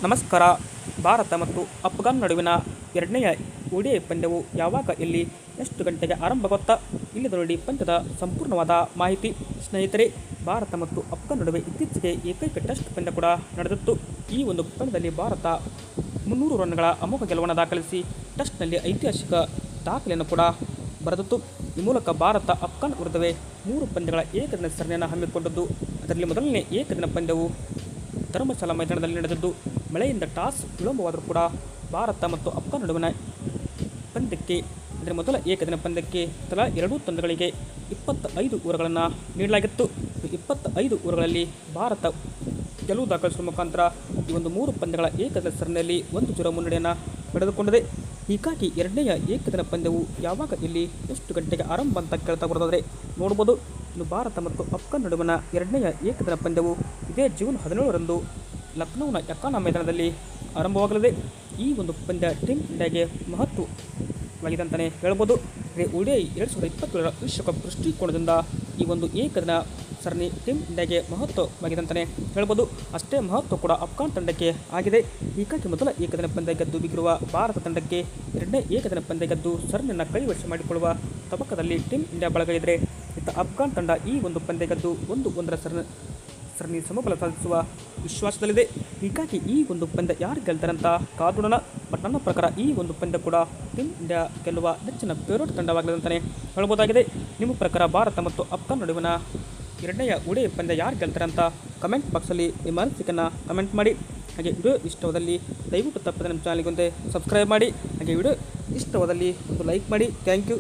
ನಮಸ್ಕಾರ. ಭಾರತ ಮತ್ತು ಅಫ್ಘಾನ್ ನಡುವಿನ ಎರಡನೆಯ ಓಡಿಐ ಪಂದ್ಯವು ಯಾವಾಗ, ಎಲ್ಲಿ, ಎಷ್ಟು ಗಂಟೆಗೆ ಆರಂಭ ಗೊತ್ತಾ? ಇಲ್ಲಿದೆ ನೋಡಿ ಪಂದ್ಯದ ಸಂಪೂರ್ಣವಾದ ಮಾಹಿತಿ. ಸ್ನೇಹಿತರೆ, ಭಾರತ ಮತ್ತು ಅಫ್ಘಾನ್ ನಡುವೆ ಇತ್ತೀಚೆಗೆ ಏಕೈಕ ಟೆಸ್ಟ್ ಪಂದ್ಯ ಕೂಡ ನಡೆದಿತ್ತು. ಈ ಒಂದು ಪಂದ್ಯದಲ್ಲಿ ಭಾರತ 300 ರನ್ಗಳ ಅಮೋಘ ಗೆಲುವನ್ನು ದಾಖಲಿಸಿ ಟೆಸ್ಟ್ನಲ್ಲಿ ಐತಿಹಾಸಿಕ ದಾಖಲೆಯನ್ನು ಕೂಡ ಬರೆದಿತ್ತು. ಈ ಮೂಲಕ ಭಾರತ ಅಫ್ಘಾನ್ ವಿರುದ್ಧವೇ 3 ಪಂದ್ಯಗಳ ಏಕದಿನ ಸರಣಿಯನ್ನು ಹಮ್ಮಿಕೊಂಡಿದ್ದು, ಅದರಲ್ಲಿ ಮೊದಲನೇ ಏಕದಿನ ಪಂದ್ಯವು ಧರ್ಮಶಾಲಾ ಮೈದಾನದಲ್ಲಿ ನಡೆದಿದ್ದು, ಮಳೆಯಿಂದ ಟಾಸ್ ವಿಳಂಬವಾದರೂ ಕೂಡ ಭಾರತ ಮತ್ತು ಅಫ್ಘಾನ್ ನಡುವಿನ ಪಂದ್ಯಕ್ಕೆ, ಅಂದರೆ ಮೊದಲ ಏಕದಿನ ಪಂದ್ಯಕ್ಕೆ ತಲಾ ಎರಡೂ ತಂಡಗಳಿಗೆ 25 ಓವರ್ಗಳನ್ನು ನೀಡಲಾಗಿತ್ತು. 25 ಓವರ್ಗಳಲ್ಲಿ ಭಾರತ ಗೆಲುವು ದಾಖಲಿಸುವ ಮುಖಾಂತರ ಈ ಒಂದು 3 ಪಂದ್ಯಗಳ ಏಕದಿನ ಸರಣಿಯಲ್ಲಿ 1-0 ಮುನ್ನಡೆಯನ್ನು ಪಡೆದುಕೊಂಡಿದೆ. ಹೀಗಾಗಿ ಎರಡನೆಯ ಏಕದಿನ ಪಂದ್ಯವು ಯಾವಾಗ, ಎಲ್ಲಿ, ಎಷ್ಟು ಗಂಟೆಗೆ ಆರಂಭ ಅಂತ ಕೇಳ್ತಾ ಬರೋದಾದರೆ ನೋಡ್ಬೋದು. ಇನ್ನು ಭಾರತ ಮತ್ತು ಅಫ್ಘಾನ್ ನಡುವಿನ ಎರಡನೆಯ ಏಕದಿನ ಪಂದ್ಯವು ಇದೇ ಜೂನ್ 17ರಂದು ಲಕ್ನೋನ ಯಕಾನ ಮೈದಾನದಲ್ಲಿ ಆರಂಭವಾಗಲಿದೆ. ಈ ಒಂದು ಪಂದ್ಯ ಟೀಮ್ ಇಂಡಿಯಾಗೆ ಮಹತ್ವವಾಗಿದೆ ಅಂತಲೇ ಹೇಳ್ಬೋದು. ಓಡಿಐ 2027 ವಿಶ್ವಕಪ್ ದೃಷ್ಟಿಕೋನದಿಂದ ಈ ಒಂದು ಏಕದಿನ ಸರಣಿ ಟೀಮ್ ಇಂಡಿಯಾಗೆ ಮಹತ್ವವಾಗಿದೆ ಅಂತಲೇ ಹೇಳ್ಬೋದು. ಅಷ್ಟೇ ಮಹತ್ವ ಕೂಡ ಅಫ್ಘಾನ್ ತಂಡಕ್ಕೆ ಆಗಿದೆ. ಹೀಗಾಗಿ ಮೊದಲ ಏಕದಿನ ಪಂದ್ಯ ಗೆದ್ದು ಬಿಗಿರುವ ಭಾರತ ತಂಡಕ್ಕೆ ಎರಡನೇ ಏಕದಿನ ಪಂದ್ಯ ಗೆದ್ದು ಸರಣಿಯನ್ನು ಕೈವಶ ಮಾಡಿಕೊಳ್ಳುವ ತಬಕದಲ್ಲಿ ಟೀಮ್ ಇಂಡಿಯಾ ಬಳಗ ಇದ್ದರೆ, ಇತ್ತ ಅಫ್ಘಾನ್ ತಂಡ ಈ ಒಂದು ಪಂದ್ಯ ಗೆದ್ದು 1-1 ಸರಣಿ ಸಮಬಲ ಸಾಧಿಸುವ ವಿಶ್ವಾಸದಲ್ಲಿದೆ. ಹೀಗಾಗಿ ಈ ಒಂದು ಪಂದ್ಯ ಯಾರು ಗೆಲ್ತಾರಂತ ಕಾದೋಣ. ಬಟ್ ನನ್ನ ಪ್ರಕಾರ ಈ ಒಂದು ಪಂದ್ಯ ಕೂಡ ಟೀಮ್ ಇಂಡಿಯಾ ಗೆಲ್ಲುವ ನೆಚ್ಚಿನ ಫೇವರೇಟ್ ತಂಡವಾಗಲಿದೆ ಅಂತಲೇ ಹೇಳ್ಬೋದಾಗಿದೆ. ನಿಮ್ಮ ಪ್ರಕಾರ ಭಾರತ ಮತ್ತು ಅಫ್ಘಾನ್ ನಡುವಿನ ಎರಡನೆಯ ಓಡಿಐ ಪಂದ್ಯ ಯಾರು ಗೆಲ್ತಾರೆ ಅಂತ ಕಮೆಂಟ್ ಬಾಕ್ಸಲ್ಲಿ ನಿಮ್ಮ ಅನಿಸಿಕೆಯನ್ನು ಕಮೆಂಟ್ ಮಾಡಿ. ಹಾಗೆ ವಿಡಿಯೋ ಇಷ್ಟವಾದಲ್ಲಿ ದಯವಿಟ್ಟು ತಪ್ಪದೆ ನಮ್ಮ ಚಾನಲ್ಗೆ ಸಬ್ಸ್ಕ್ರೈಬ್ ಮಾಡಿ. ಹಾಗೆ ವಿಡಿಯೋ ಇಷ್ಟವಾದಲ್ಲಿ ಒಂದು ಲೈಕ್ ಮಾಡಿ. Thank you.